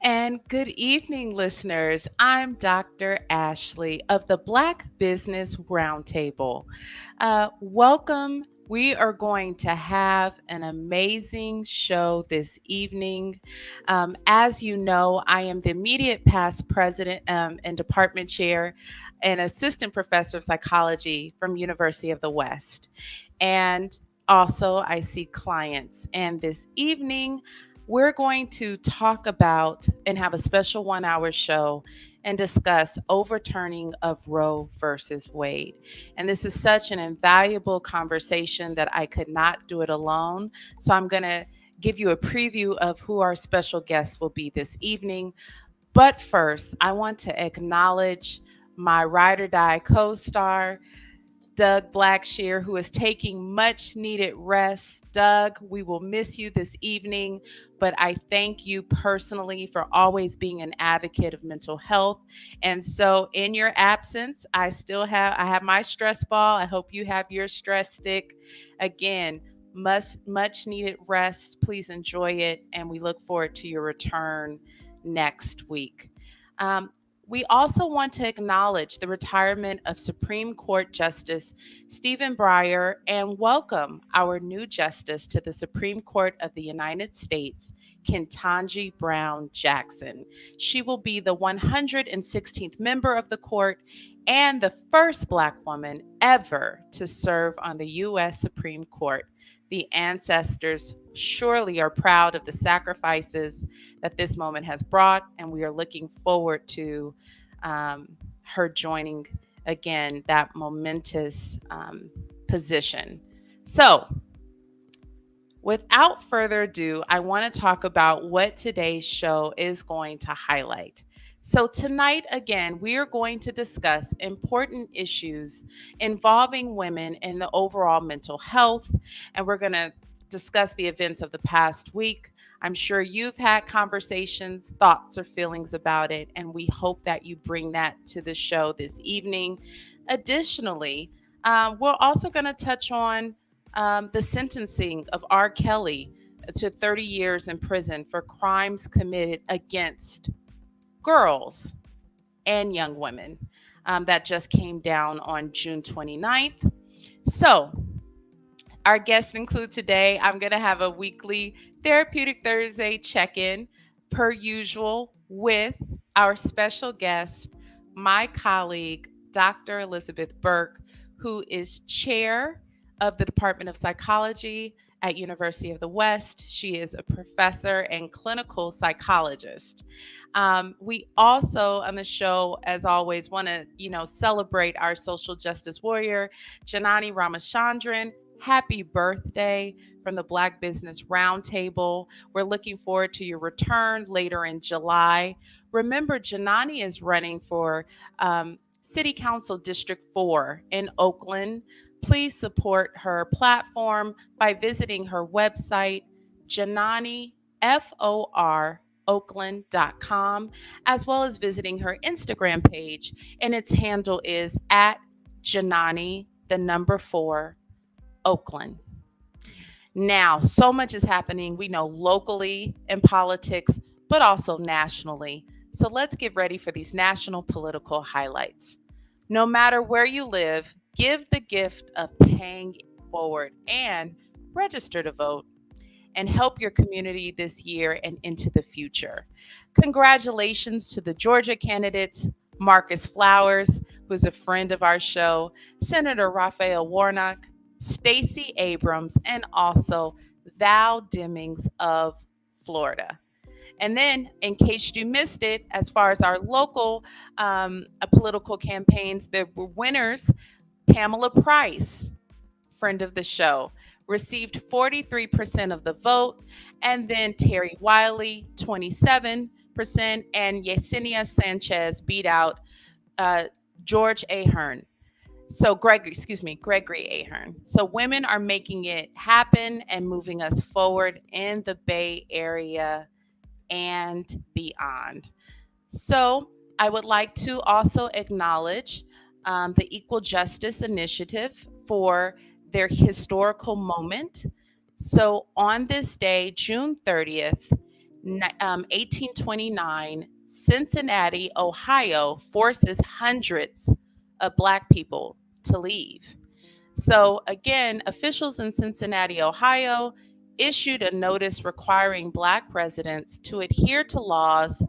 And good evening, listeners. I'm Dr. Ashley of the Black Business Roundtable. Welcome. We are going to have an amazing show this evening. As you know, I am the immediate past president and department chair and assistant professor of psychology from University of the West. And also, I see clients. And this evening, we're going to talk about and have a special 1 hour show and discuss overturning of Roe versus Wade. And this is such an invaluable conversation that I could not do it alone. So I'm going to give you a preview of who our special guests will be this evening. But first, I want to acknowledge my ride or die co star, DOUG BLACKSHER, who is taking much needed rest. DOUG, we will miss you this evening, but I thank you personally for always being an advocate of mental health. And so in your absence, I have my stress ball. I hope you have your stress stick. Again, much needed rest. Please enjoy it, and we look forward to your return next week. Um, we also want to acknowledge the retirement of Supreme Court Justice Stephen Breyer and welcome our new justice to the Supreme Court of the United States, Ketanji Brown Jackson. She will be the 116th member of the court and the first Black woman ever to serve on the U.S. Supreme Court. The ancestors surely are proud of the sacrifices that this moment has brought, and we are looking forward to her joining again that momentous position. So, without further ado, I want to talk about what today's show is going to highlight. So, tonight, again, we are going to discuss important issues involving women in the overall mental health, and we're going to discuss the events of the past week. I'm sure you've had conversations, thoughts, or feelings about it, and we hope that you bring that to the show this evening. Additionally, we're also going to touch on the sentencing of R. Kelly to 30 years in prison for crimes committed against girls and young women. That just came down on June 29th. So, our guests include today, I'm going to have a weekly Therapeutic Thursday check in, per usual, with our special guest, my colleague, Dr. Elizabeth Burke, who is chair of the Department of Psychology at University of the West. She is a professor and clinical psychologist. We also on the show, as always, want to celebrate our social justice warrior, Janani Ramachandran. Happy birthday from the Black Business Roundtable. We're looking forward to your return later in July. Remember, Janani is running for City Council District 4 in Oakland. Please support her platform by visiting her website, Janani, FOR, Oakland.com, as well as visiting her Instagram page. And its handle is at Janani, the number 4, Oakland. Now, so much is happening, we know locally in politics, but also nationally. So let's get ready for these national political highlights. No matter where you live, give the gift of paying it forward and register to vote and help your community this year and into the future. Congratulations to the Georgia candidates, Marcus Flowers, who's a friend of our show, Senator Raphael Warnock, Stacey Abrams, and also Val Demings of Florida. And then, in case you missed it, as far as our local political campaigns, there were winners. Pamela Price, friend of the show, received 43% of the vote, and then Terry Wiley, 27%, and Yesenia Sanchez beat out George Ahern. Gregory Ahern. So women are making it happen and moving us forward in the Bay Area and beyond. So I would like to also acknowledge the Equal Justice Initiative for their historical moment. So on this day, June 30th, 1829, Cincinnati, Ohio forces hundreds of Black people to leave. So, again, officials in Cincinnati, Ohio issued a notice requiring Black residents to adhere to laws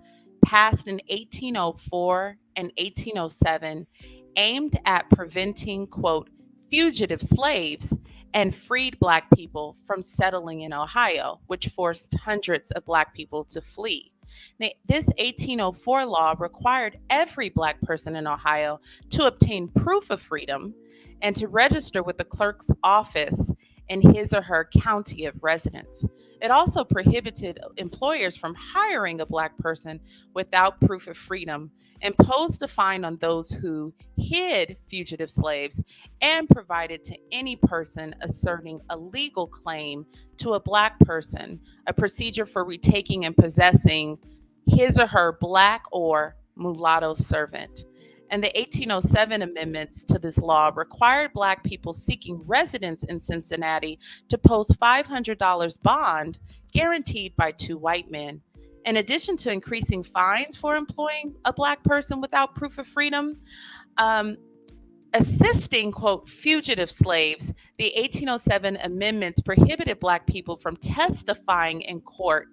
passed in 1804 and 1807 aimed at preventing, quote, fugitive slaves and freed Black people from settling in Ohio, which forced hundreds of Black people to flee. Now, this 1804 law required every Black person in Ohio to obtain proof of freedom and to register with the clerk's office in his or her county of residence. It also prohibited employers from hiring a Black person without proof of freedom, imposed a fine on those who hid fugitive slaves, and provided to any person asserting a legal claim to a Black person a procedure for retaking and possessing his or her Black or mulatto servant. And the 1807 amendments to this law required Black people seeking residence in Cincinnati to post $500 bond guaranteed by two white men. In addition to increasing fines for employing a Black person without proof of freedom, um, assisting, quote, fugitive slaves, the 1807 amendments prohibited Black people from testifying in court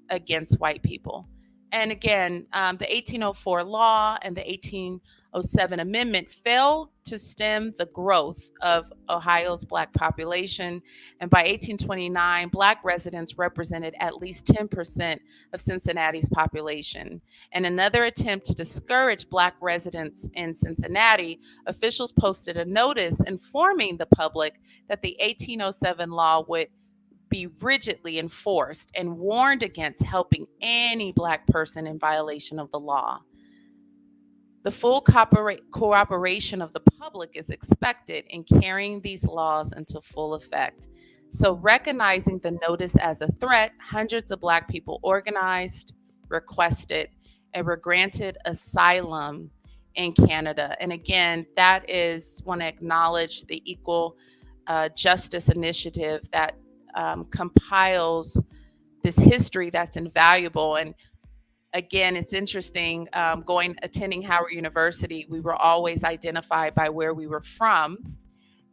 against white people. And again, the 1804 law and the 1807 amendment failed to stem the growth of Ohio's Black population. And by 1829, Black residents represented at least 10% of Cincinnati's population. In another attempt to discourage Black residents in Cincinnati, officials posted a notice informing the public that the 1807 law would be rigidly enforced and warned against helping any Black person in violation of the law. The full cooperation of the public is expected in carrying these laws into full effect. So, recognizing the notice as a threat, hundreds of Black people organized, requested, and were granted asylum in Canada. And again, that is, want to acknowledge the Equal Justice Initiative that compiles this history that's invaluable. And again, it's interesting, attending Howard University, we were always identified by where we were from.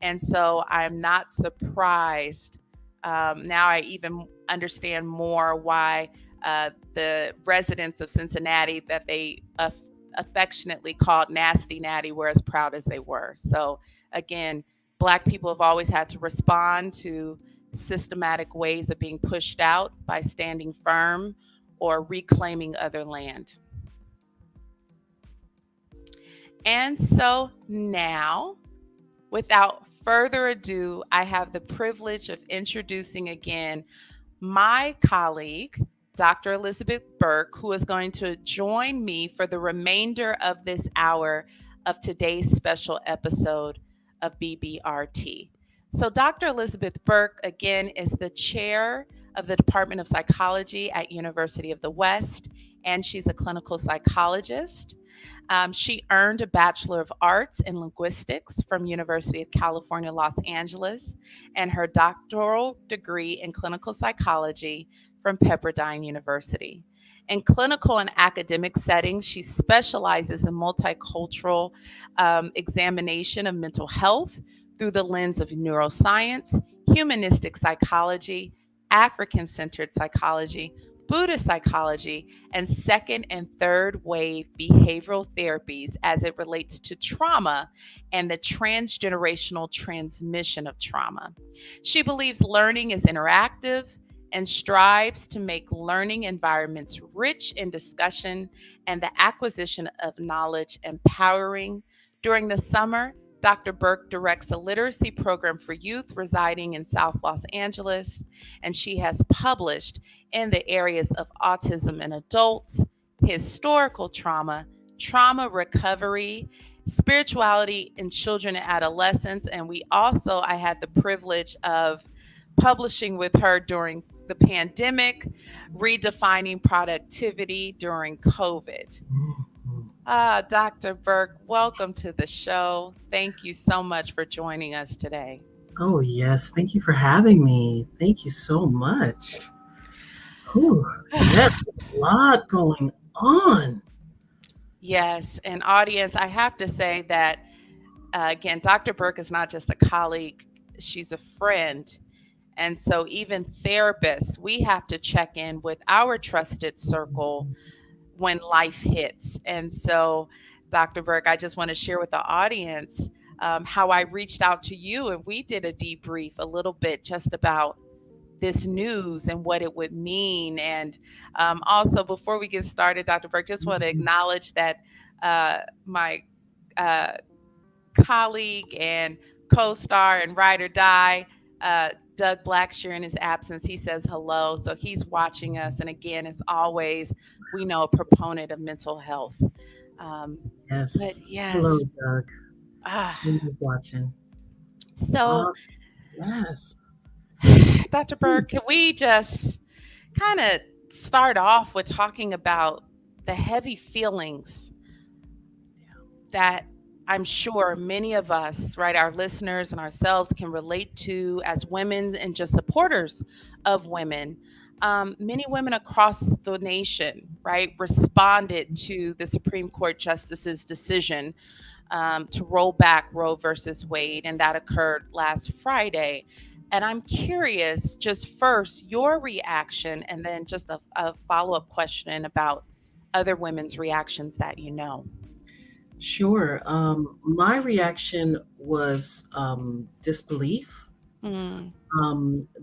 And so I'm not surprised. Now I even understand more why the residents of Cincinnati, that they affectionately called Nasty Natty, were as proud as they were. So again, Black people have always had to respond to systematic ways of being pushed out by standing firm or reclaiming other land. And so now, without further ado, I have the privilege of introducing again my colleague, Dr. Elizabeth Burke, who is going to join me for the remainder of this hour of today's special episode of BBRT. So, Dr. Elizabeth Burke, again, is the chair of the Department of Psychology at University of the West, and she's a clinical psychologist. She earned a Bachelor of Arts in Linguistics from University of California, Los Angeles, and her doctoral degree in clinical psychology from Pepperdine University. In clinical and academic settings, she specializes in multicultural examination of mental health through the lens of neuroscience, humanistic psychology, African centered psychology, Buddhist psychology, and second and third wave behavioral therapies as it relates to trauma and the transgenerational transmission of trauma. She believes learning is interactive and strives to make learning environments rich in discussion and the acquisition of knowledge empowering. During the summer, Dr. Burke directs a literacy program for youth residing in South Los Angeles, and she has published in the areas of autism in adults, historical trauma, trauma recovery, spirituality in children and adolescents. And I had the privilege of publishing with her during the pandemic, redefining productivity during COVID. Dr. Burke, welcome to the show. Thank you so much for joining us today. Oh, yes. Thank you for having me. Thank you so much. Ooh, yes, a lot going on. Yes, and audience, I have to say that again, Dr. Burke is not just a colleague, she's a friend. And so, even therapists, we have to check in with our trusted circle when life hits. And so, Dr. Burke, I just want to share with the audience how I reached out to you and we did a debrief a little bit just about this news and what it would mean. And also, before we get started, Dr. Burke, just want to Mhm. acknowledge that my uh, colleague and co-star and ride or die, Doug Blackshire, in his absence, he says hello. So he's watching us. And again, as always, we know a proponent of mental health. Um, but Yes. Hello, yes, Doug. ah, Thank you for watching. so Awesome. Yes. Dr. Ooh, Burke, can we just kind of start off with talking about the heavy feelings that I'm sure many of us, right, our listeners and ourselves can relate to as women and just supporters of women. Many women across the nation, right, responded to the Supreme Court justice's decision to roll back Roe versus Wade, and that occurred last Friday. And I'm curious, just first, your reaction, and then just a follow up question about other women's reactions that you know. sure. My reaction was disbelief. Mm,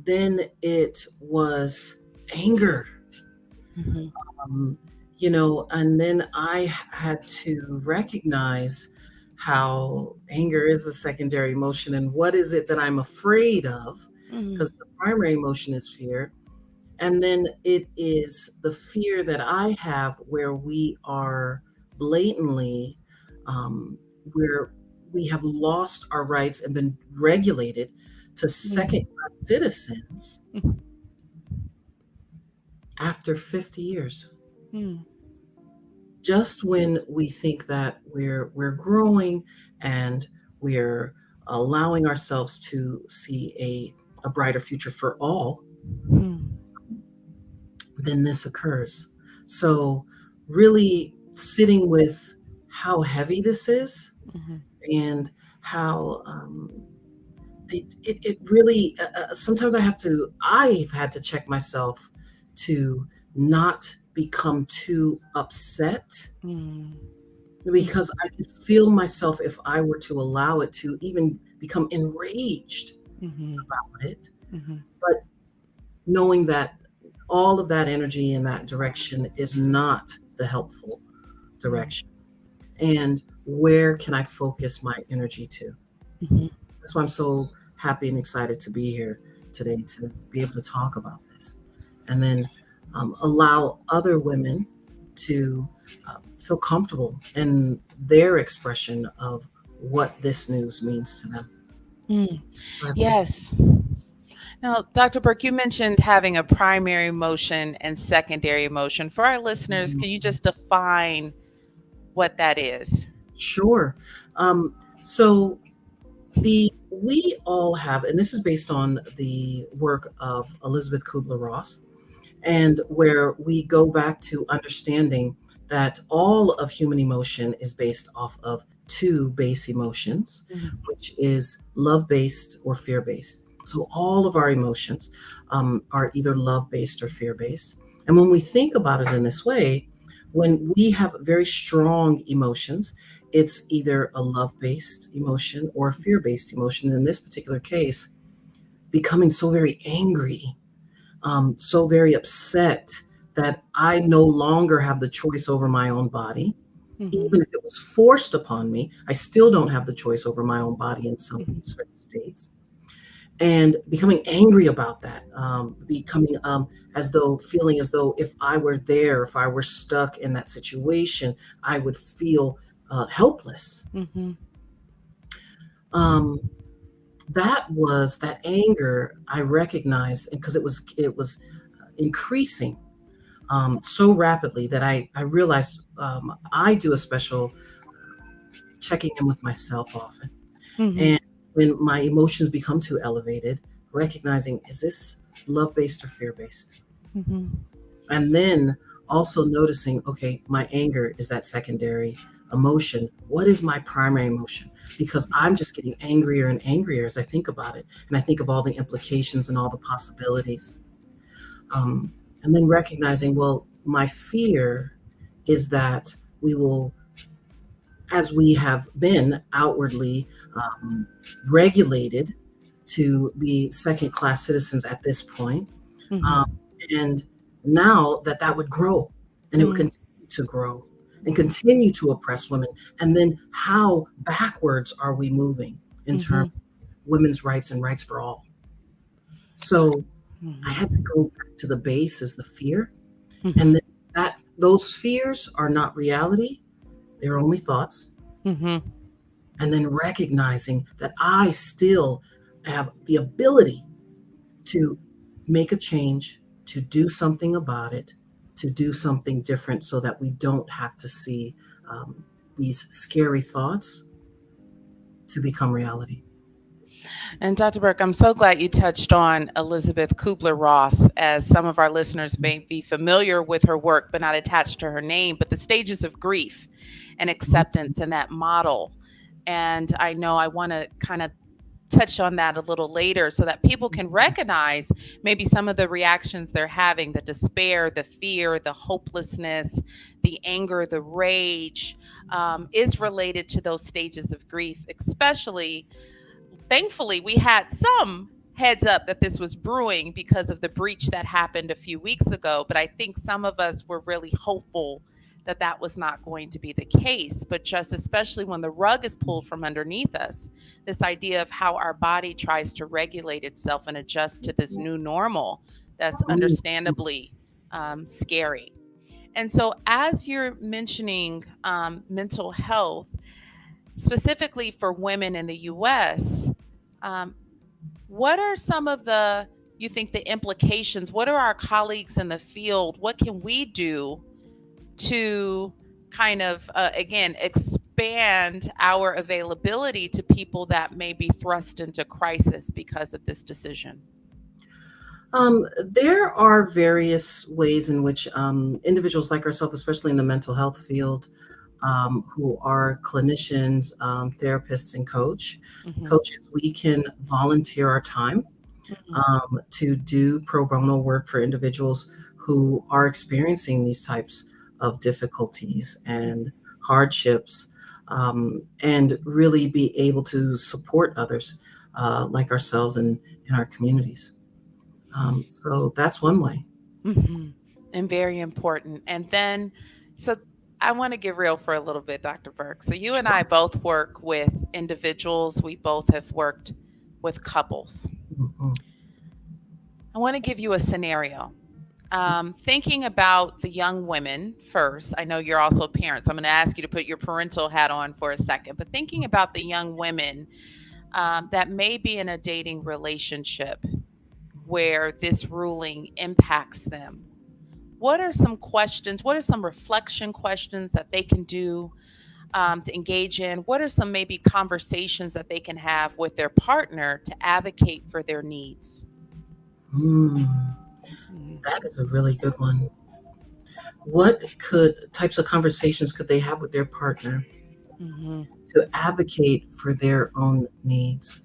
Then it was anger. mhm, Um, and then I had to recognize how anger is a secondary emotion and what is it that I'm afraid of, mhm, because the primary emotion is fear. And then it is the fear that I have where we are blatantly, where we have lost our rights and been regulated to second mm, class citizens mhm, after 50 years. mm, Just when we think that we're growing and we're allowing ourselves to see a brighter future for all, mm, then this occurs. So really sitting with how heavy this is mhm, and how it really sometimes I've had to check myself to not become too upset, mm, because I could feel myself if I were to allow it to even become enraged mhm, about it. mhm, But knowing that all of that energy in that direction is not the helpful mm, direction. And where can I focus my energy to? mhm, That's why I'm so happy and excited to be here today to be able to talk about this. And then allow other women to feel comfortable in their expression of what this news means to them. mm. So I think, Yes. Now, Dr. Burke, you mentioned having a primary emotion and secondary emotion. For our listeners, can you just define what that is? sure. So we all have, and this is based on the work of Elizabeth Kubler-Ross, and where we go back to understanding that all of human emotion is based off of two base emotions, Mhm, which is love based or fear based. So all of our emotions are either love based or fear based. And when we think about it in this way, when we have very strong emotions, it's either a love based emotion or a fear based emotion. In this particular case, becoming so very angry, so very upset that I no longer have the choice over my own body. mhm, Even if it was forced upon me, I still don't have the choice over my own body in some mhm, certain states. And becoming angry about that, becoming as though feeling as though if I were there, if I were stuck in that situation, I would feel helpless. mhm, Um, that anger I recognized because it was increasing so rapidly that I realized I do a special checking in with myself often. mhm, And when my emotions become too elevated, recognizing, is this love based or fear based? mhm. And then also noticing, okay, my anger is that secondary emotion. What is my primary emotion? Because I'm just getting angrier and angrier as I think about it. And I think of all the implications and all the possibilities. Um, and then recognizing, well, my fear is that we will, as we have been outwardly um, regulated to be second class citizens at this point. Um, Mhm. and now that would grow and it would Mm. continue to grow and continue to oppress women. And then how backwards are we moving in Mhm. terms of women's rights and rights for all? So I had to Mhm. go back to the base is the fear. And Mhm. then that those fears are not reality, they're only thoughts. Mhm. And then recognizing that I still have the ability to make a change, to do something about it, to do something different so that we don't have to see um, these scary thoughts to become reality. And Dr. Burke, I'm so glad you touched on Elizabeth Kubler-Ross, as some of our listeners may be familiar with her work, but not attached to her name, but the stages of grief and Mhm. acceptance and that model. And I know I want to kind of touch on that a little later so that people can recognize maybe some of the reactions they're having, the despair, the fear, the hopelessness, the anger, the rage, is related to those stages of grief, especially. Thankfully, we had some heads up that this was brewing because of the breach that happened a few weeks ago. But I think some of us were really hopeful that that was not going to be the case. But just especially when the rug is pulled from underneath us, this idea of how our body tries to regulate itself and adjust to this new normal, that's understandably scary. And so, as you're mentioning mental health, specifically for women in the US, um, what are some of the, you think, the implications? What are our colleagues in the field? What can we do to kind of, again, expand our availability to people that may be thrust into crisis because of this decision? There are various ways in which individuals like ourselves, especially in the mental health field, who are clinicians, therapists, and Hmm. coaches, we can volunteer our time to do pro bono work for individuals who are experiencing these types of difficulties and hardships, and really be able to support others like ourselves in our communities. So that's one way. Hmm. And very important. And then, so I want to get real for a little bit, Dr. Burke. So you and I Sure. both work with individuals. We both have worked with couples. Mhm. I want to give you a scenario. Thinking about the young women first, I know you're also parents. I'm going to ask you to put your parental hat on for a second, but thinking about the young women that may be in a dating relationship where this ruling impacts them, what are some questions? What are some reflection questions that they can do to engage in? What are some maybe conversations that they can have with their partner to advocate for their needs? Mm, Mhm. that is a really good one. What could types of conversations could they have with their partner Mhm. to advocate for their own needs?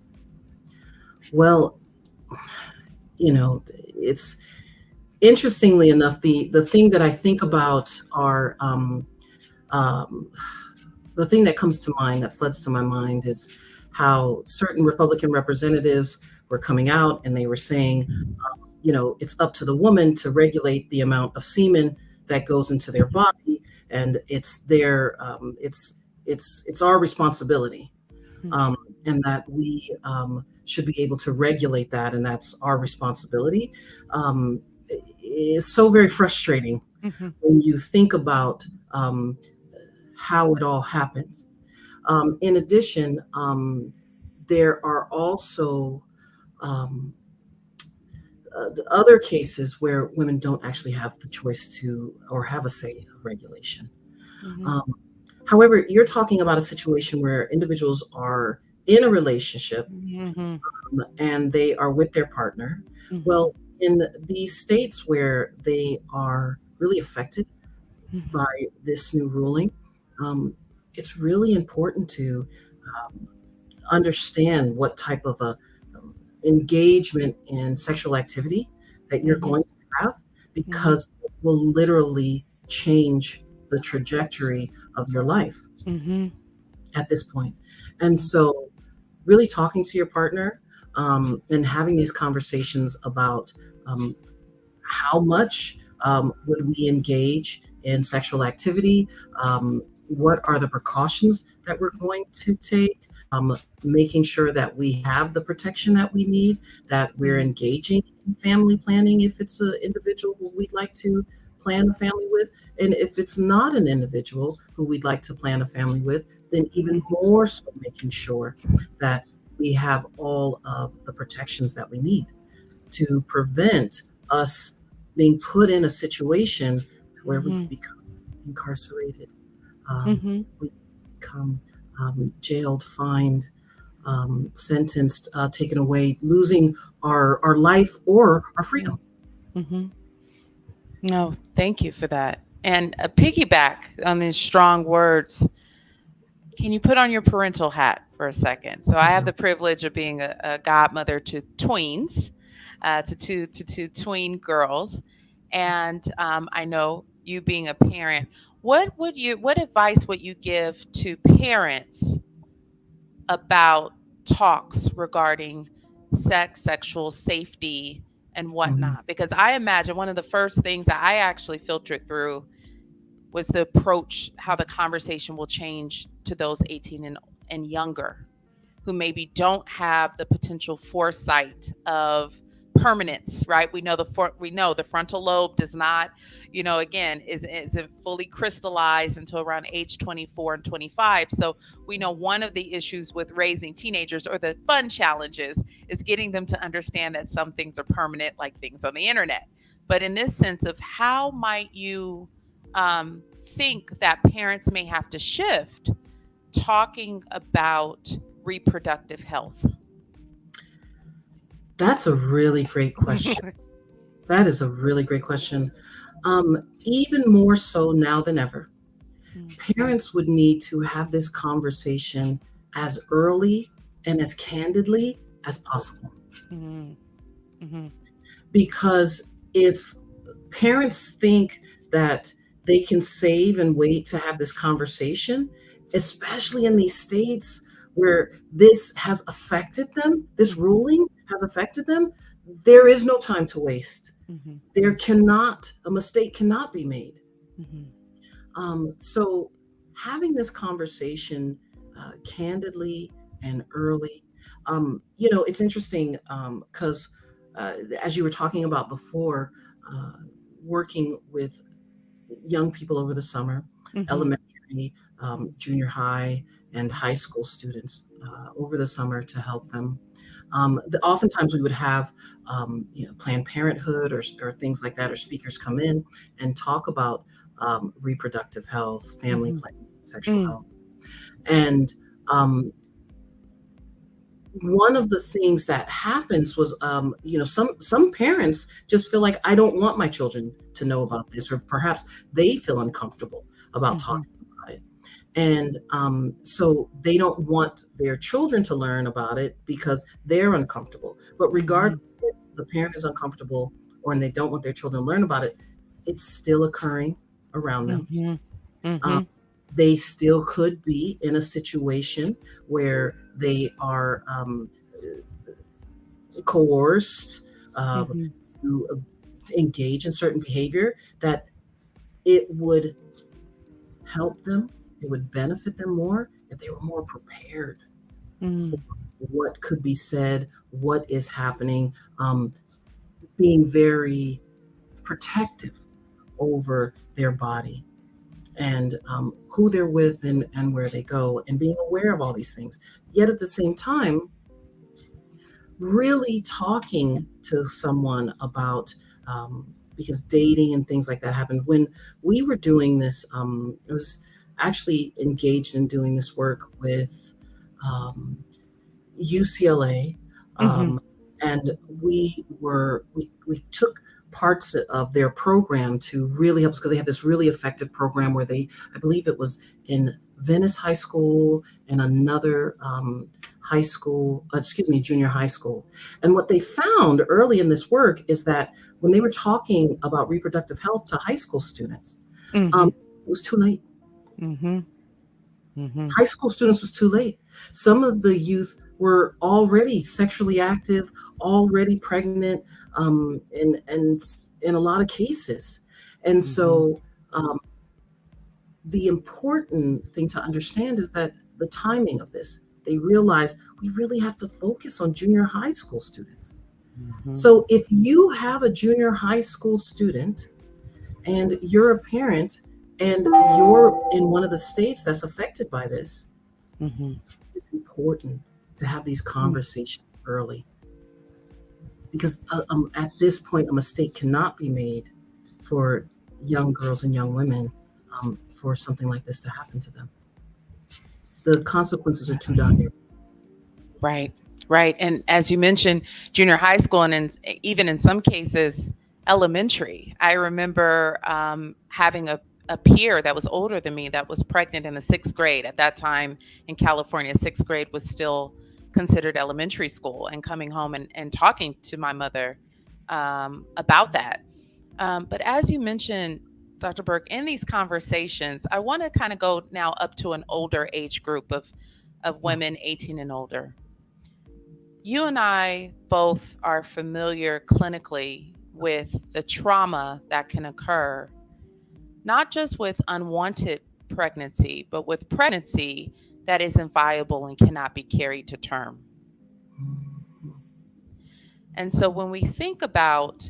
Well, it's interestingly enough, the thing that I think about are um, the thing that comes to mind, that floods to my mind, is how certain Republican representatives were coming out and they were saying, it's up to the woman to regulate the amount of semen that goes into their body, and it's our responsibility, Mhm. um, and that we should be able to regulate that, and that's our responsibility. Um, is so very frustrating Mhm. when you think about how it all happens. In addition, there are also um, other cases where women don't actually have the choice to or have a say of regulation. Mhm. Um, However, you're talking about a situation where individuals are in a relationship Mhm. and they are with their partner. Mhm. Well, in these states where they are really affected by this new ruling, it's really important to understand what type of a engagement in sexual activity that you're Mhm. going to have, Mhm. because it will literally change the trajectory of your life Mhm. at this point. And so, really talking to your partner, and having these conversations about um, how much would we engage in sexual activity? What are the precautions that we're going to take? Making sure that we have the protection that we need, that we're Mhm. engaging in family planning if it's an individual who we'd like to plan a family with. And if it's not an individual who we'd like to plan a family with, then even more so making sure that we have all of the protections that we need to prevent us being put in a situation where we Mhm. become incarcerated, Mhm. we become jailed, fined, sentenced, taken away, losing our life or our freedom. Mhm. No, thank you for that. And a piggyback on these strong words. Can you put on your parental hat for a second? So I have Mhm. the privilege of being a godmother to tweens, to two tween girls, and I know you being a parent. What advice would you give to parents about talks regarding sex, sexual safety, and Mhm. whatnot? Because I imagine one of the first things that I actually filtered through was the approach, how the conversation will change to those 18 and younger who maybe don't have the potential foresight of permanence, right? We know the frontal lobe does not, again, isn't fully crystallized until around age 24 and 25. So we know one of the issues with raising teenagers, or the fun challenges, is getting them to understand that some things are permanent, like things on the internet. But in this sense of how might you um, think that parents may have to shift talking about reproductive health? That's a really great question. That is a really great question. Even more so now than ever, parents would need to have this conversation as early and as candidly as possible. Mhm. Mhm. Because if parents think that they can save and wait to have this conversation, especially in these states where this has affected them, this Mhm. ruling has affected them, there is no time to waste. Mhm. A mistake cannot be made. Mhm. So having this conversation candidly and early, it's interesting because as you were talking about before, uh, working with young people over the summer, Mhm. elementary, junior high, and high school students over the summer to help them. Oftentimes we would have, Planned Parenthood or things like that, or speakers come in and talk about reproductive health, family Mhm. planning, sexual Mm. health. And one of the things that happens was, some parents just feel like, I don't want my children to know about this, or perhaps they feel uncomfortable about Mhm. talking about it. And so they don't want their children to learn about it because they're uncomfortable. But Mhm. regardless if the parent is uncomfortable or and they don't want their children to learn about it, it's still occurring around them. Mhm. Um, Mhm. they still could be in a situation where they are coerced um, Mhm. to engage in certain behavior that it would help them, it would benefit them more if they were more prepared for Mm. what could be said, what is happening, being very protective over their body and who they're with and where they go, and being aware of all these things. Yet at the same time, really talking to someone about, because dating and things like that happened when we were doing this. I was actually engaged in doing this work with UCLA, Mhm. And we took parts of their program to really help us, because they have this really effective program where I believe it was in Venice High School and another high school, junior high school. And what they found early in this work is that when they were talking about reproductive health to high school students, Mm-hmm. it was too late. Mm-hmm. Mm-hmm. High school students was too late. Some of the youth were already sexually active, already pregnant, and in a lot of cases. And Mm-hmm. so the important thing to understand is that the timing of this, they realize we really have to focus on junior high school students. Mm-hmm. So if you have a junior high school student and you're a parent and you're in one of the states that's affected by this, Mm-hmm. it's important to have these conversations early, because at this point, a mistake cannot be made for young girls and young women for something like this to happen to them. The consequences are too dire. Right, right. And as you mentioned, junior high school, and even in some cases, elementary. I remember having a peer that was older than me that was pregnant in the sixth grade. At that time in California, sixth grade was still considered elementary school, and coming home and talking to my mother about that. But as you mentioned, Dr. Burke, in these conversations, I want to kind of go now up to an older age group of women 18 and older. You and I both are familiar clinically with the trauma that can occur, not just with unwanted pregnancy, but with pregnancy that isn't viable and cannot be carried to term. And so when we think about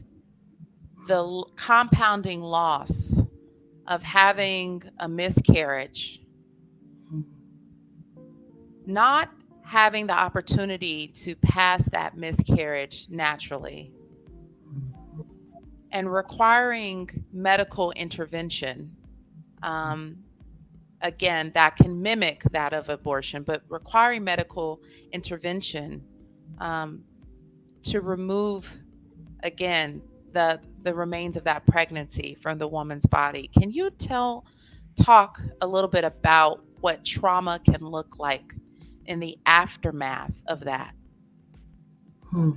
the compounding loss of having a miscarriage, not having the opportunity to pass that miscarriage naturally, and requiring medical intervention, again, that can mimic that of abortion, but requiring medical intervention to remove, again, the remains of that pregnancy from the woman's body. Can you talk a little bit about what trauma can look like in the aftermath of that? Hmm.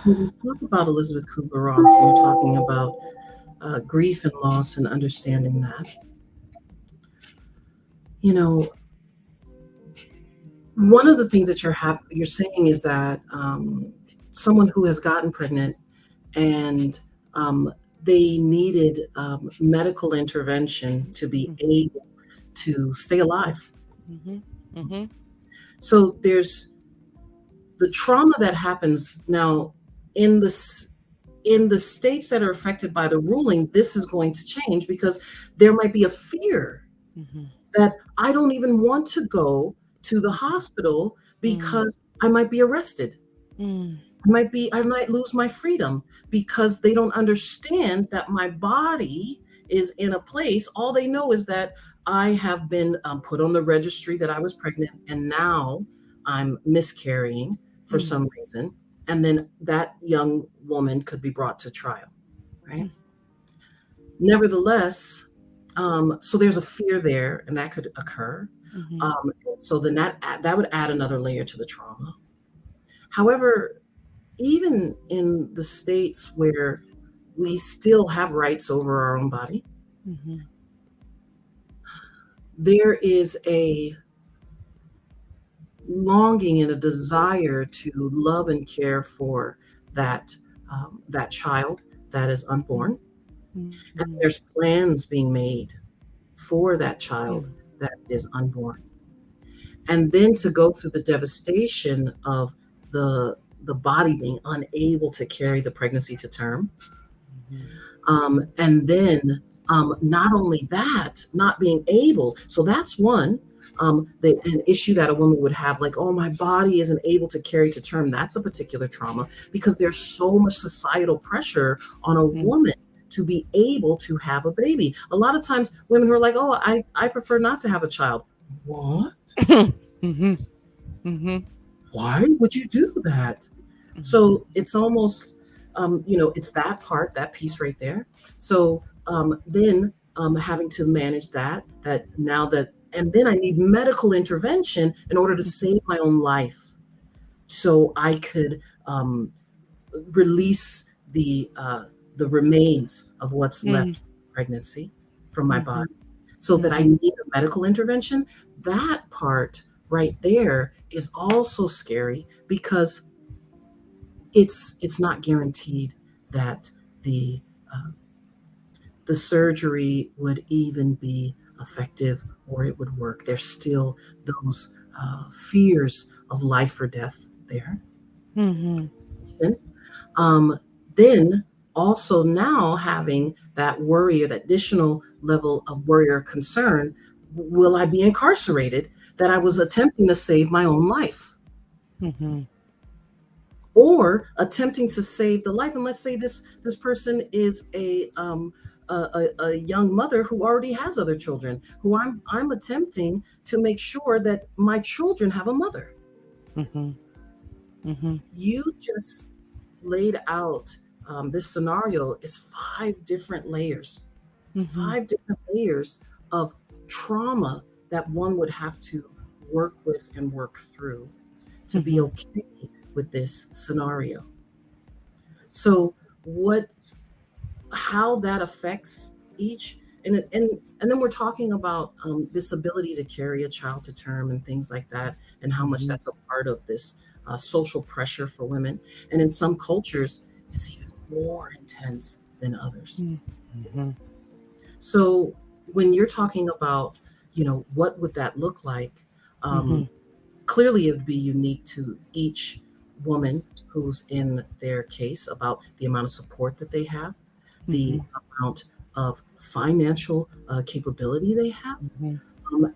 As we talk about Elizabeth Kubler-Ross, and we're talking about grief and loss and understanding that, you know, one of the things that you're saying is that someone who has gotten pregnant and they needed medical intervention to be able to stay alive. Mm-hmm. Mm-hmm. So there's the trauma that happens now in the states that are affected by the ruling. This is going to change because there might be a fear that I don't even want to go to the hospital because I might be arrested. I might lose my freedom, because they don't understand that my body is in a place. All they know is that I have been put on the registry that I was pregnant, and now I'm miscarrying for some reason. And then that young woman could be brought to trial, right? Nevertheless, so there's a fear there, and that could occur. So then that would add another layer to the trauma. However, even in the states where we still have rights over our own body, there is a longing and a desire to love and care for that child that is unborn. And there's plans being made for that child that is unborn. And then to go through the devastation of the body being unable to carry the pregnancy to term. And then not only that, not being able, so that's one, an issue that a woman would have, like, oh, my body isn't able to carry to term. That's a particular trauma, because there's so much societal pressure on a woman to be able to have a baby. A lot of times women who are like, oh, I prefer not to have a child. What? Mhm. Mhm. Why would you do that? Mhm. So it's almost, it's that part, that piece right there. So then having to manage that now that, and then I need medical intervention in order to save my own life, so I could um, release the remains of what's Mhm. left from pregnancy from my Mhm. body, so that I Mhm. need a medical intervention. That part right there is also scary because it's not guaranteed that the uh, the surgery would even be effective or it would work. There's still those fears of life or death there. Mhm. Um, then also now having that worry or that additional level of worry or concern, will I be incarcerated that I was attempting to save my own life? Mhm. Or attempting to save the life. And let's say this person is a young mother who already has other children, who I'm attempting to make sure that my children have a mother. Mhm. Mhm. You just laid out, this scenario is Mhm. 5 different layers of trauma that one would have to work with and work through to be Mhm. okay with this scenario. So what how that affects each, and then we're talking about this ability to carry a child to term and things like that, and how much Mhm. that's a part of this social pressure for women. And in some cultures it's even more intense than others. Mhm. So when you're talking about, what would that look like, um, Mhm. clearly it would be unique to each woman who's in their case, about the amount of support that they have, the Mhm. amount of financial capability they have, Mhm.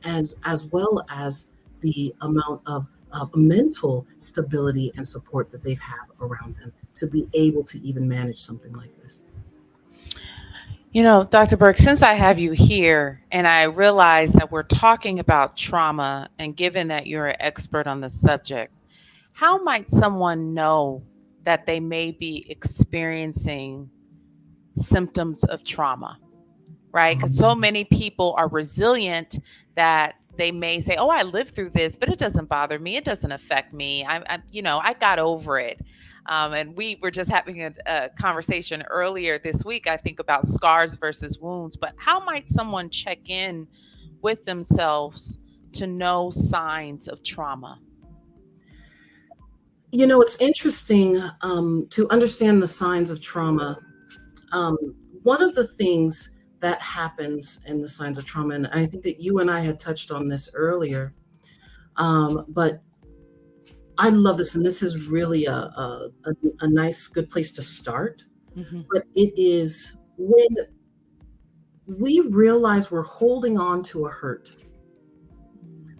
as well as the amount of mental stability and support that they've have around them to be able to even manage something like this. Dr. Burke, since I have you here and I realize that we're talking about trauma, and given that you're an expert on the subject, how might someone know that they may be experiencing symptoms of trauma? Right? Because so Um, many people are resilient that they may say, "Oh, I lived through this, but it doesn't bother me. It doesn't affect me. I got over it." And we were just having a conversation earlier this week, I think, about scars versus wounds. But how might someone check in with themselves to know signs of trauma? it's interesting to understand the signs of trauma. Um, One of the things that happens in the signs of trauma, and I think that you and I had touched on this earlier, but I love this, and this is really a nice, good place to start. Hmm. But it is when we realize we're holding on to a hurt,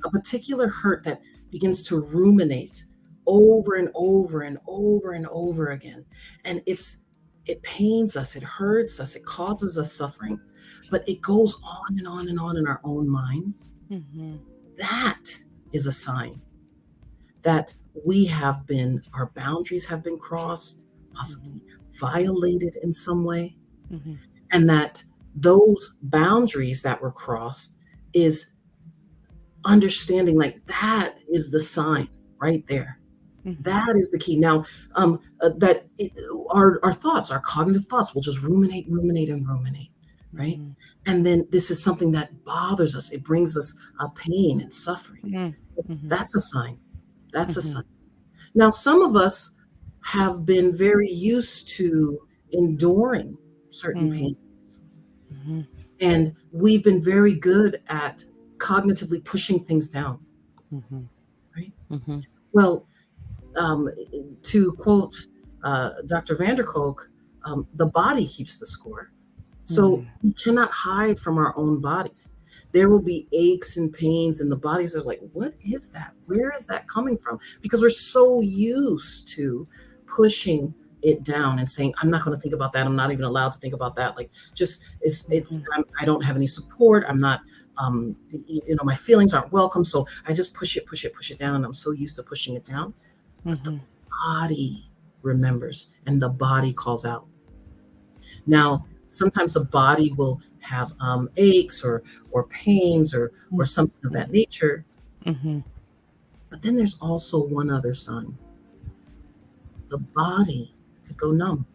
a particular hurt that begins to ruminate over and over and over and over again. And it pains us, it hurts us, it causes us suffering, but it goes on and on and on in our own minds. Hmm. That is a sign that our boundaries have been crossed, Hmm. possibly violated in some way, Hmm. and that those boundaries that were crossed is understanding, like, that is the sign right there. Hmm. That is the key. Now, that our thoughts, our cognitive thoughts, will just ruminate, ruminate, and ruminate, right? Hmm. And then this is something that bothers us. It brings us pain and suffering. Hmm. Hmm. That's a sign. That's a Hmm. sign. Now, some of us have been very used to enduring certain Hmm. pains, Hmm. and we've been very good at cognitively pushing things down, Hmm. right? Hmm. Well, um, to quote Dr. Vanderkolk, the body keeps the score. So Hmm. we cannot hide from our own bodies. There will be aches and pains, and the bodies are like, what is that? Where is that coming from? Because we're so used to pushing it down and saying, I'm not going to think about that. I'm not even allowed to think about that. Like, just, I don't have any support. I'm not My feelings aren't welcome, so I just push it down, and I'm so used to pushing it down. But the Mm-hmm. body remembers, and the body calls out. Now, sometimes the body will have aches or pains or something of that nature. Mm-hmm. But then there's also one other sign. The body could go numb.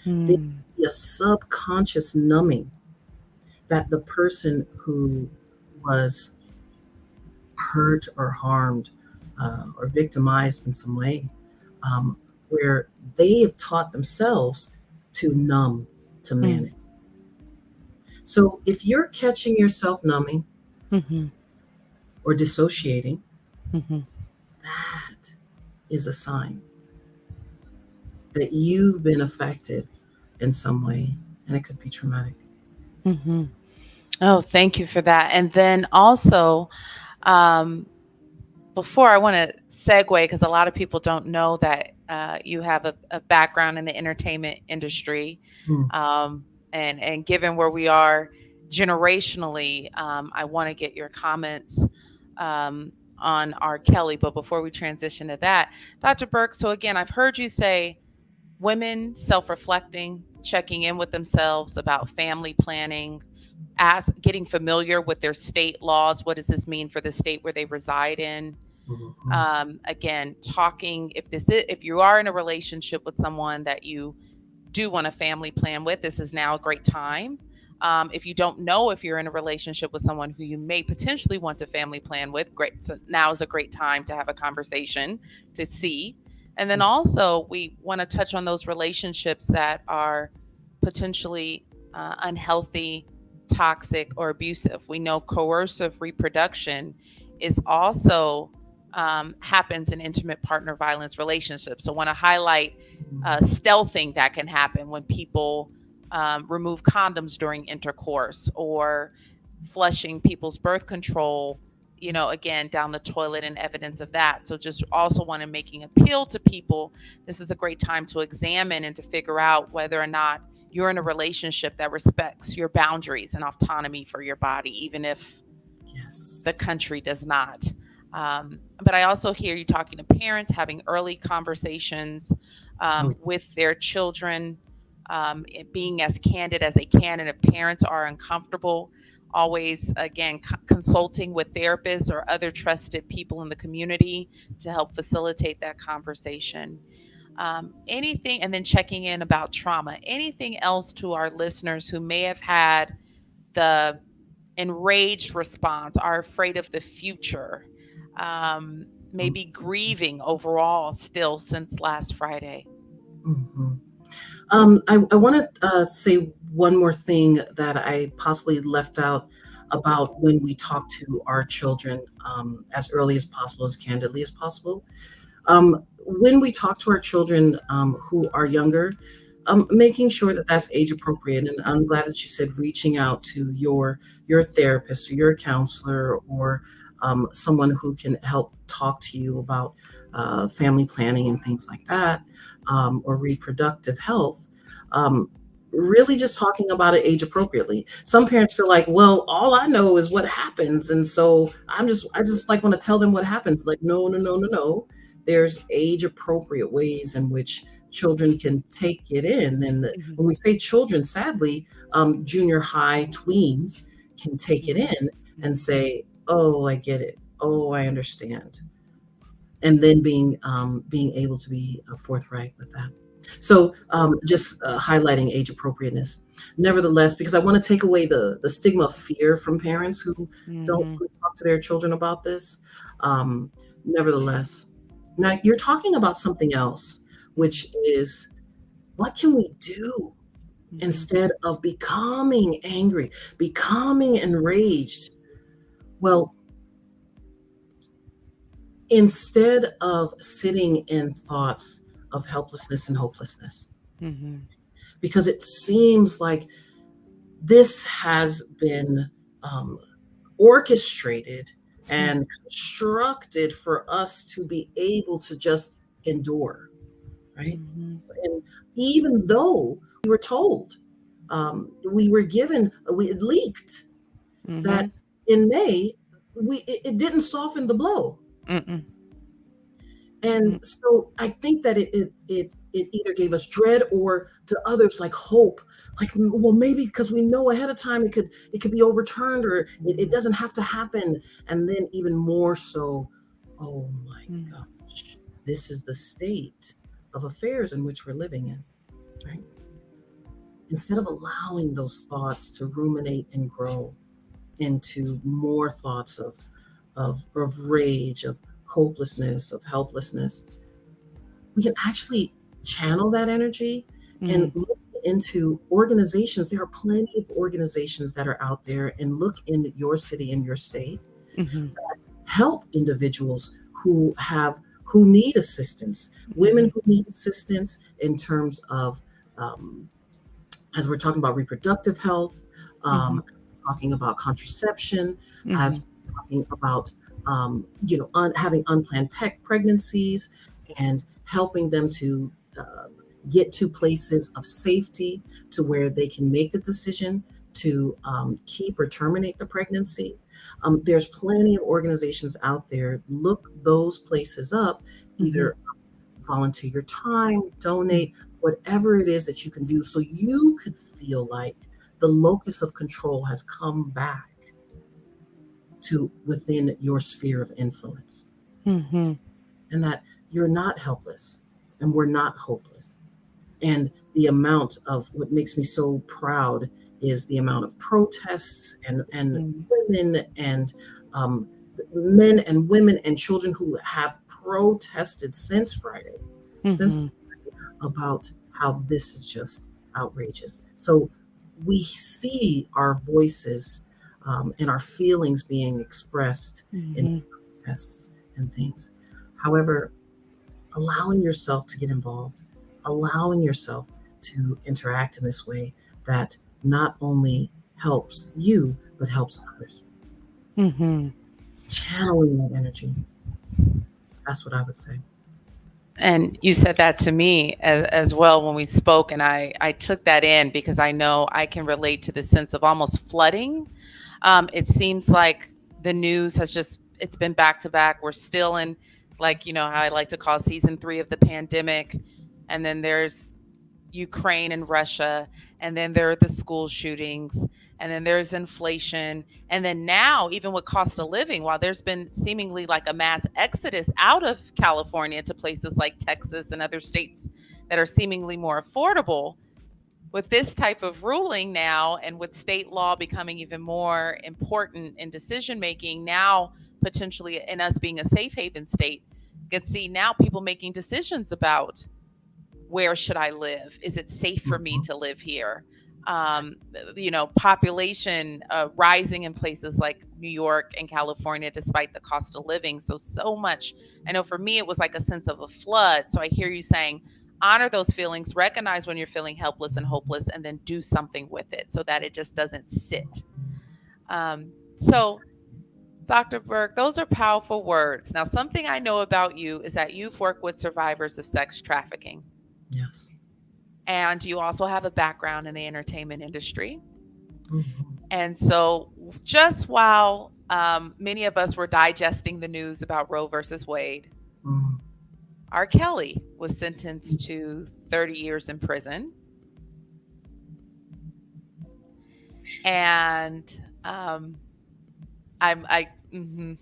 There Mm-hmm. could be a subconscious numbing that the person who was hurt or harmed or victimized in some way, um, where they have taught themselves to numb, to manage. So if you're catching yourself numbing Mm-hmm. or dissociating, Mm-hmm. that is a sign that you've been affected in some way, and it could be traumatic. Mm-hmm. Oh, thank you for that. And then also, um, before I want to segue, because a lot of people don't know that you have a background in the entertainment industry, Mm, um, and given where we are generationally, I want to get your comments um, on R. Kelly. But before we transition to that, Dr. Burke. So again, I've heard you say women self-reflecting, checking in with themselves about family planning, getting familiar with their state laws. What does this mean for the state where they reside in? mm, mm, Again, talking if you are in a relationship with someone that you do want a family plan with, this is now a great time. If you don't know if you're in a relationship with someone who you may potentially want to family plan with, great. So now is a great time to have a conversation to see. And then mm, also, we want to touch on those relationships that are potentially unhealthy, toxic, or abusive. We know coercive reproduction is also happens in intimate partner violence relationships. So, I want to highlight mm. stealthing that can happen when people remove condoms during intercourse or flushing people's birth control, again, down the toilet and evidence of that. So just also want to making appeal to people. This is a great time to examine and to figure out whether or not you're in a relationship that respects your boundaries and autonomy for your body, even if the Yes. country does not. But I also hear you talking to parents, having early conversations Oh, with their children, being as candid as they can. And if parents are uncomfortable, always, again, consulting with therapists or other trusted people in the community to help facilitate that conversation. Anything, and then checking in about trauma. Anything else to our listeners who may have had the enraged response, are afraid of the future, mm, maybe grieving overall still since last Friday. mhm. I want to say one more thing that I possibly left out about when we talk to our children as early as possible, as candidly as possible. When we talk to our children who are younger, making sure that that's age appropriate. And I'm glad that you said reaching out to your therapist or your counselor or someone who can help talk to you about family planning and things like that, or reproductive health. Um, Really just talking about it age appropriately. Some parents feel like, well, all I know is what happens, and so I just like want to tell them what happens. Like, no, no, no, no, no. There's age appropriate ways in which children can take it in. And Mhm, when we say children, sadly, junior high tweens can take it mhm, in and mhm, say, oh, I get it. Oh, I understand. And then being able to be forthright with that. So just highlighting age appropriateness. Nevertheless, because I want to take away the stigma of fear from parents who don't mhm, want to talk to their children about this. Um, Nevertheless, now you're talking about something else, which is what can we do mhm, instead of becoming angry, becoming enraged? Well, instead of sitting in thoughts of helplessness and hopelessness, mhm, because it seems like this has been um, orchestrated mhm, and constructed for us to be able to just endure, right? mhm, And even though we were told, we were given, we it leaked. that Mhm. in May, it didn't soften the blow. Mm-mm. And Mm. so I think that it either gave us dread, or to others like hope, like, well, maybe because we know ahead of time it could be overturned, or it doesn't have to happen. And then even more so, oh my Mm. gosh, this is the state of affairs in which we're living in, right? Instead of allowing those thoughts to ruminate and grow into more thoughts of rage, of hopelessness, of helplessness, we can actually channel that energy and Mm. look into organizations. There are plenty of organizations that are out there, and look in your city, in your state, Mhm. help individuals who need assistance, women Mhm. who need assistance in terms of, um, as we're talking about reproductive health, Mhm. talking about contraception, as Mhm. we're talking about, having unplanned pregnancies, and helping them to get to places of safety to where they can make the decision to keep or terminate the pregnancy. There's plenty of organizations out there. Look those places up, Mhm. either volunteer your time, Mm. donate, whatever it is that you can do, so you could feel like the locus of control has come back to within your sphere of influence, Mhm. and that you're not helpless and we're not hopeless. And the amount of what makes me so proud is the amount of protests and Mm. women and um, men and women and children who have protested since Friday, since Mhm. about how this is just outrageous. So we see our voices and our feelings being expressed in Mhm. protests and things. However, allowing yourself to get involved, allowing yourself to interact in this way that not only helps you, but helps others. Mhm. Channeling that energy. That's what I would say. And you said that to me as well when we spoke, and I took that in because I know I can relate to the sense of almost flooding. It seems like the news has just it's been back to back. We're still in, like, how I like to call season 3 of the pandemic, and then there's Ukraine and Russia, and then there are the school shootings, and then there's inflation, and then now even with cost of living, while there's been seemingly like a mass exodus out of California to places like Texas and other states that are seemingly more affordable, with this type of ruling now, and with state law becoming even more important in decision making now, potentially in us being a safe haven state, you can see now people making decisions about where should I live? Is it safe for me Mhm. to live here? Population rising in places like New York and California, despite the cost of living. So much. I know for me, it was like a sense of a flood. So I hear you saying, honor those feelings, recognize when you're feeling helpless and hopeless, and then do something with it so that it just doesn't sit. So, Dr. Burke, those are powerful words. Now, something I know about you is that you've worked with survivors of sex trafficking. Yes. And you also have a background in the entertainment industry. Mhm. And so, just while many of us were digesting the news about Roe versus Wade, Mhm. R. Kelly was sentenced to 30 years in prison. And um, mhm.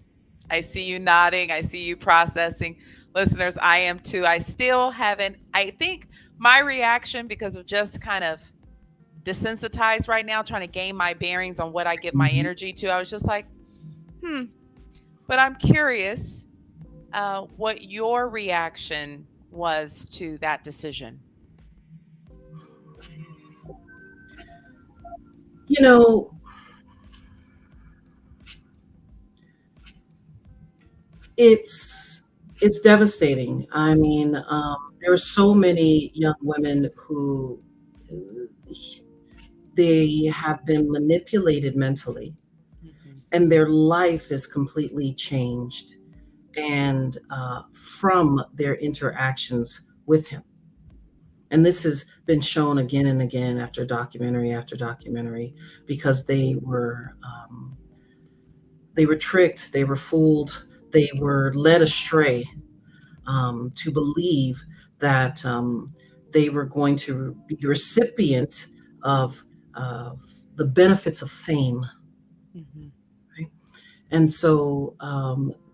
I see you nodding. I see you processing. Listeners, I am too. I still haven't, I think my reaction, because of just kind of desensitized right now, trying to gain my bearings on what I give my Mhm. energy to. I was just like, hmm. But I'm curious what your reaction was to that decision. You know, it's it's devastating. I mean, there are so many young women who they have been manipulated mentally, Mm-hmm. and their life is completely changed, and from their interactions with him. And this has been shown again and again after documentary, because they were tricked, they were fooled, they were led astray to believe that they were going to be the recipient of, of the benefits of fame. Mhm. Right? And so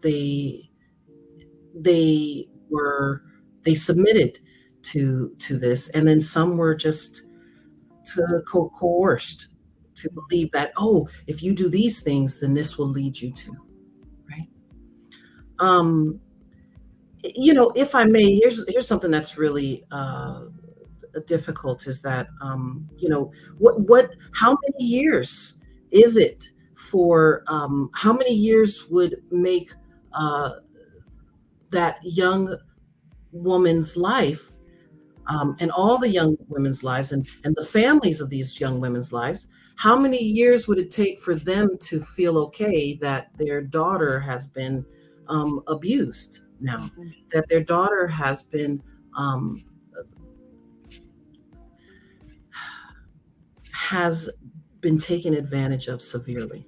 they were they submitted to this, and then some were just coerced to believe that, oh, if you do these things, then this will lead you to, right. um if I may, here's something that's really difficult, is that how many years is it for how many years would make uh that young woman's life, and all the young women's lives, and the families of these young women's lives, how many years would it take for them to feel okay that their daughter has been abused now, Mhm. that their daughter um, has been taken advantage of severely,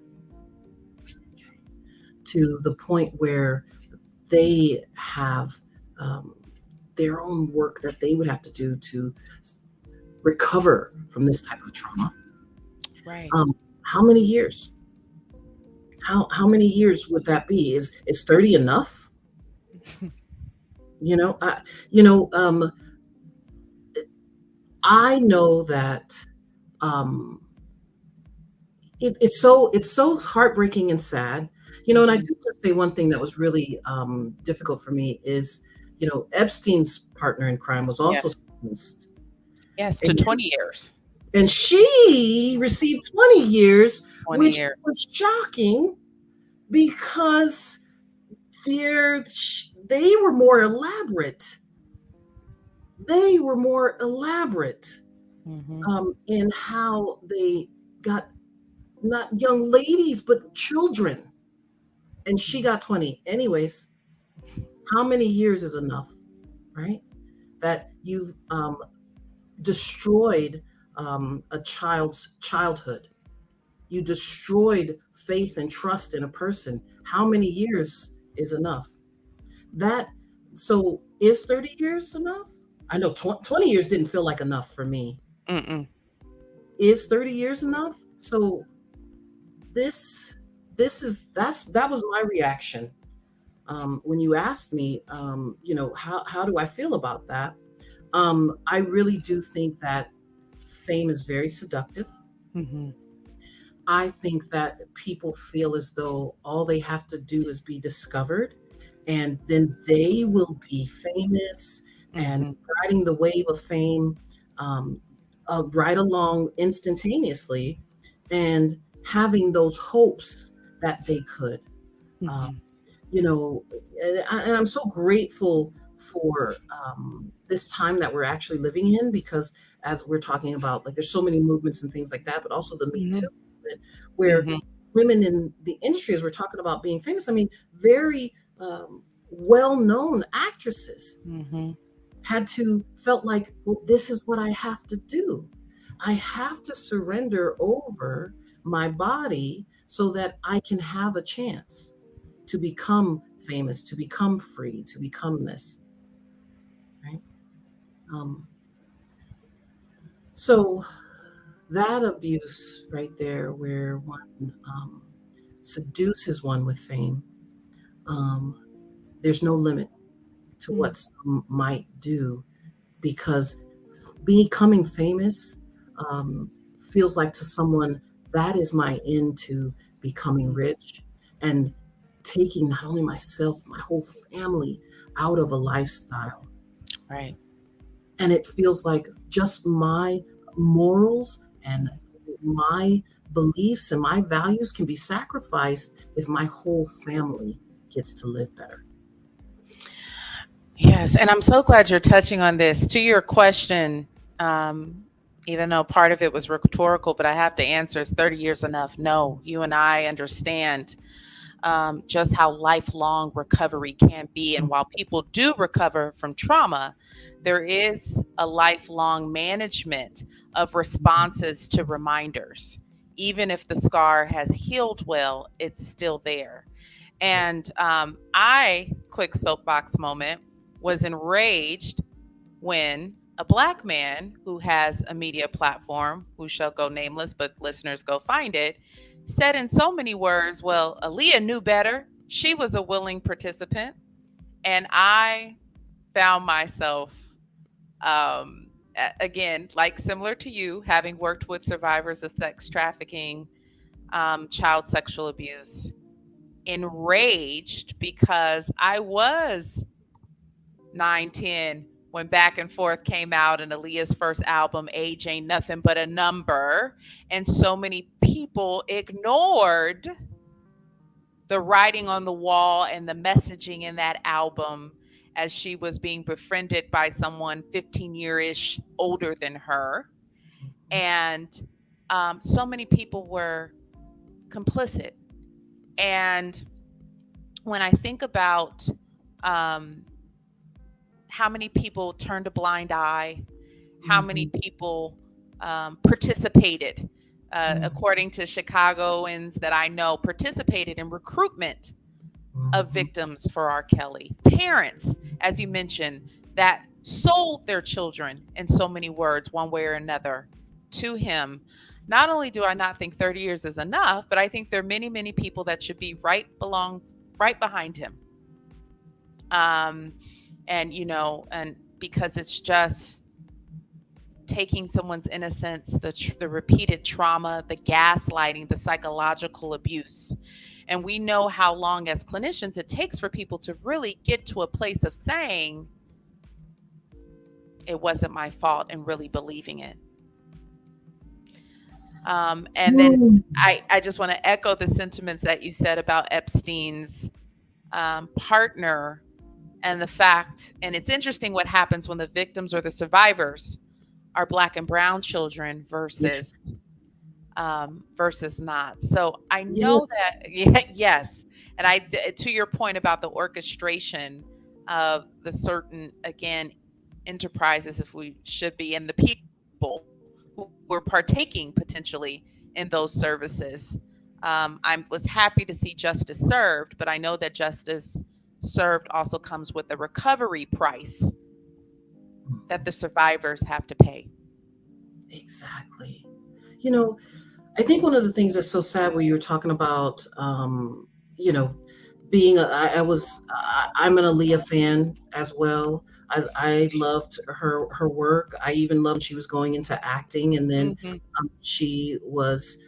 to the point where they have um, their own work that they would have to do to recover from this type of trauma. Right. Um, how many years? How many years would that be? Is 30 enough? You know, I you know I know that um, it's so heartbreaking and sad. And I Mhm. do want to say one thing that was really difficult for me is, Epstein's partner in crime was also Yes. sentenced, Yes, to and 20 years. she received 20 years, 20 which years. was shocking because they were more elaborate. They were more elaborate Mhm. in how they got not young ladies but children, and she got 20. Anyways, how many years is enough, right? That you've destroyed a child's childhood. You destroyed faith and trust in a person. How many years is enough? That so is 30 years enough? I know 20 years didn't feel like enough for me. Mm-mm. Is 30 years enough? So this that was my reaction when you asked me, how do I feel about that? I really do think that fame is very seductive. Mhm. I think that people feel as though all they have to do is be discovered, and then they will be famous and Mhm. riding the wave of fame um, right along instantaneously, and having those hopes that they could. Uh, Mhm. and I'm so grateful for this time that we're actually living in, because as we're talking about, like, there's so many movements and things like that, but also the Me Too Mhm. movement, where Mhm. women in the industry, as we're talking about being famous, I mean, very well-known actresses Mhm. had to felt like, well, this is what I have to do. I have to surrender over my body so that I can have a chance to become famous, to become free, to become this, right? Um, so that abuse right there, where one seduces one with fame, um, there's no limit to Mm. what some might do, because becoming famous um, feels like to someone that is my end to becoming Mm. rich, and taking not only myself, my whole family out of a lifestyle. Right. And it feels like just my morals and my beliefs and my values can be sacrificed if my whole family gets to live better. Yes, and I'm so glad you're touching on this. To your question, um, even though part of it was rhetorical, but I have to answer, is 30 years enough? No, you and I understand just how lifelong recovery can be. And while people do recover from trauma, there is a lifelong management of responses to reminders. Even if the scar has healed well, it's still there. And quick soapbox moment, was enraged when a Black man who has a media platform, who shall go nameless, but listeners go find it, said in so many words, well, Aaliyah knew better. She was a willing participant. And I found myself, again, like similar to you, having worked with survivors of sex trafficking, child sexual abuse, enraged because I was 9, 10 when Back and Forth came out and Aaliyah's first album, Age Ain't Nothing But a Number. And so many people ignored the writing on the wall and the messaging in that album as she was being befriended by someone 15-year-ish older than her. And so many people were complicit. And when I think about um, how many people turned a blind eye, how many people participated, according to Chicagoans that I know, participated in recruitment of victims for R. Kelly. Parents, as you mentioned, that sold their children in so many words, one way or another, to him. Not only do I not think 30 years is enough, but I think there are many, many people that should be right behind him. And and because it's just taking someone's innocence, the repeated trauma, the gaslighting, the psychological abuse. And we know how long, as clinicians, it takes for people to really get to a place of saying, it wasn't my fault, and really believing it. And then I just want to echo the sentiments that you said about Epstein's partner, and the fact, and it's interesting what happens when the victims or the survivors are Black and brown children versus not. So I know that, yes. And to your point about the orchestration of the certain, again, enterprises, if we should be, and the people who were partaking potentially in those services. I was happy to see justice served, but I know that justice served also comes with a recovery price that the survivors have to pay. Exactly. You know, I think one of the things that's so sad where you were talking about, being I'm an Aaliyah fan as well. I loved her work. I even loved when she was going into acting, and then Mm-hmm. she was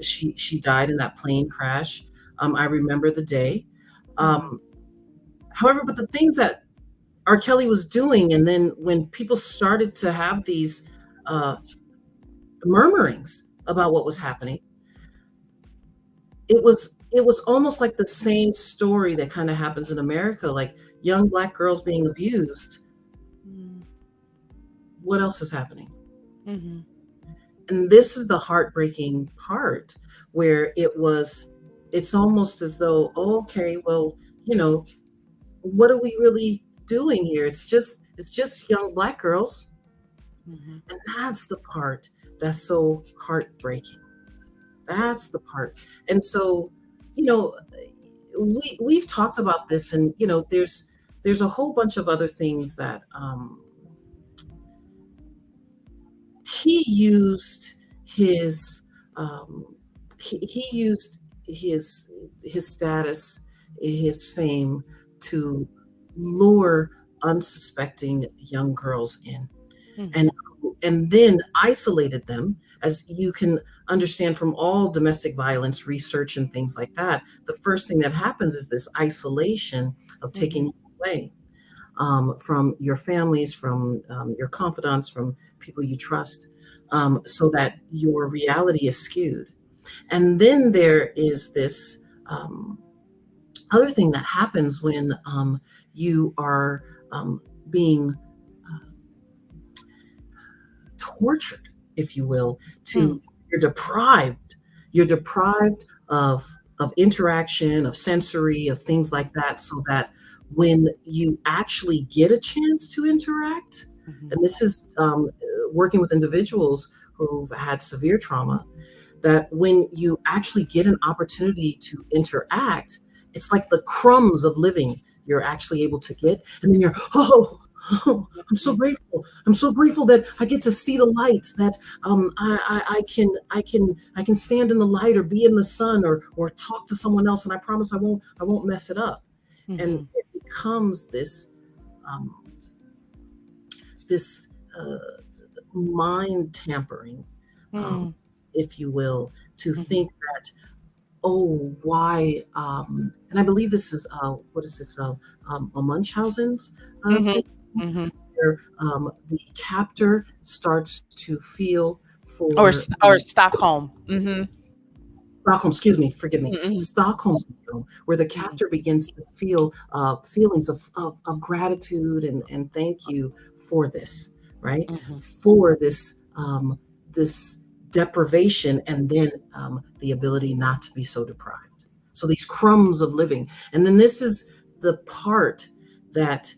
she died in that plane crash. I remember the day. Mm-hmm. Um, However, but the things that R. Kelly was doing, and then when people started to have these uh, murmurings about what was happening, it was almost like the same story that kind of happens in America, like young Black girls being abused. What else is happening? Mm-hmm. And this is the heartbreaking part, where it's almost as though, oh, okay, well, what are we really doing here? It's just young Black girls. Mm-hmm. And that's the part that's so heartbreaking. That's the part. And so, you know, we've talked about this, and there's a whole bunch of other things that he used his um, he used his status, his fame, to lure unsuspecting young girls in, Mm-hmm. and and then isolated them. As you can understand from all domestic violence research and things like that, the first thing that happens is this isolation of taking Mm-hmm. you away from your families, from your confidants, from people you trust, so that your reality is skewed. And then there is this other thing that happens when you are being tortured, if you will, to you're deprived of of interaction, of sensory, of things like that, so that when you actually get a chance to interact, Mhm. and this is working with individuals who've had severe trauma, that when you actually get an opportunity to interact, it's like the crumbs of living you're actually able to get. And then you're, oh, I'm so Mhm. grateful. I'm so grateful that I get to see the lights, that I can stand in the light or be in the sun or talk to someone else. And I promise I won't mess it up. And Mhm. it becomes um, this uh, mind tampering, um, Mhm. if you will, to Mhm. think that, oh, why? And I believe this is what is this? A Munchausen's Mhm. syndrome, Mhm. where the captor starts to feel Or for or the Stockholm. Mhm. Stockholm, excuse me, forgive me, Mhm. Stockholm syndrome, where the Mhm. captor begins to feel feelings of gratitude and thank you for this, right? Mhm. For this deprivation, and then the ability not to be so deprived. So these crumbs of living. And then this is the part that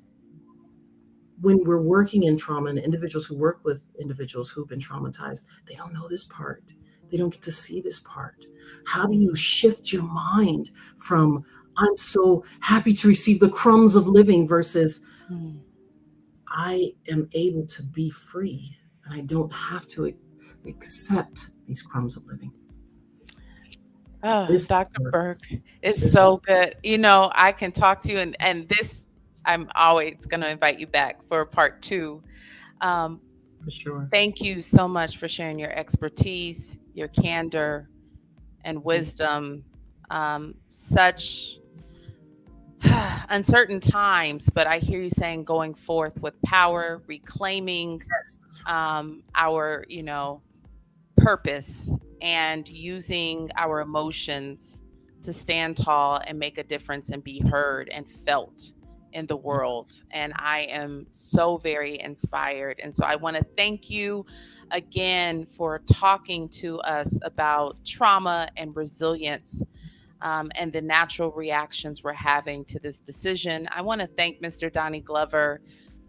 when we're working in trauma, and individuals who work with individuals who've been traumatized, they don't know this part. They don't get to see this part. How do you shift your mind from, I'm so happy to receive the crumbs of living, versus Mhm. I am able to be free and I don't have to accept these crumbs of living? Oh, This Dr. Burke, it's this is so good. I can talk to you, and this, I'm always going to invite you back for part two. Um, for sure. Thank you so much for sharing your expertise, your candor, and Thank you. wisdom. Such uncertain times, but I hear you saying going forth with power, reclaiming Yes. our, purpose, and using our emotions to stand tall and make a difference and be heard and felt in the world. Yes. And I am so very inspired. And so I want to thank you again for talking to us about trauma and resilience, and the natural reactions we're having to this decision. I want to thank Mr. Donnie Glover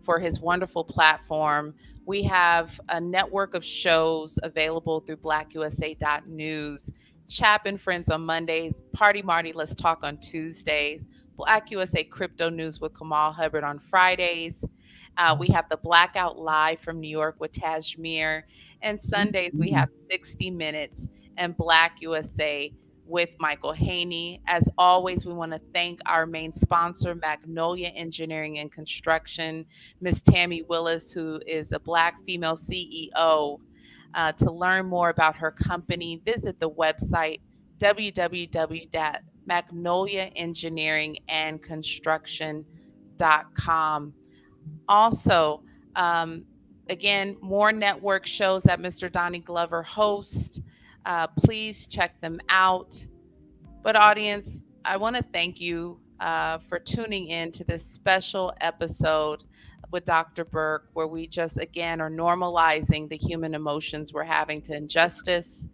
for his wonderful platform. We have a network of shows available through blackusa.news. Chap and Friends on Mondays, Party Marty Let's Talk on Tuesdays, Black USA Crypto News with Kamal Hubbard on Fridays. We Yes. have the Blackout Live from New York with Tajmir. And Sundays, we Mhm. have 60 Minutes and Black USA with Michael Haney. As always, we want to thank our main sponsor, Magnolia Engineering and Construction, Miss Tammy Willis, who is a Black female CEO. To learn more about her company, visit the website www.magnoliaengineeringandconstruction.com. Also, um, again, more network shows that Mr. Donnie Glover hosts. Please check them out. But, audience, I want to thank you for tuning in to this special episode with Dr. Burke, where we just, again, are normalizing the human emotions we're having to injustice.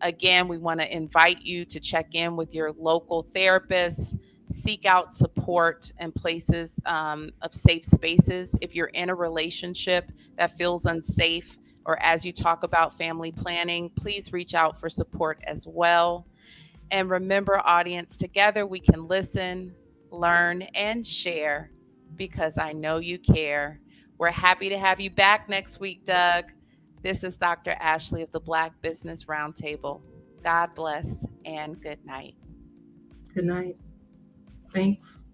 Again, we want to invite you to check in with your local therapist, seek out support and places of safe spaces. If you're in a relationship that feels unsafe, or as you talk about family planning, please reach out for support as well. And remember, audience, together we can listen, learn, and share because I know you care. We're happy to have you back next week, Doug. This is Dr. Ashley of the Black Business Roundtable. God bless and good night. Good night. Thanks.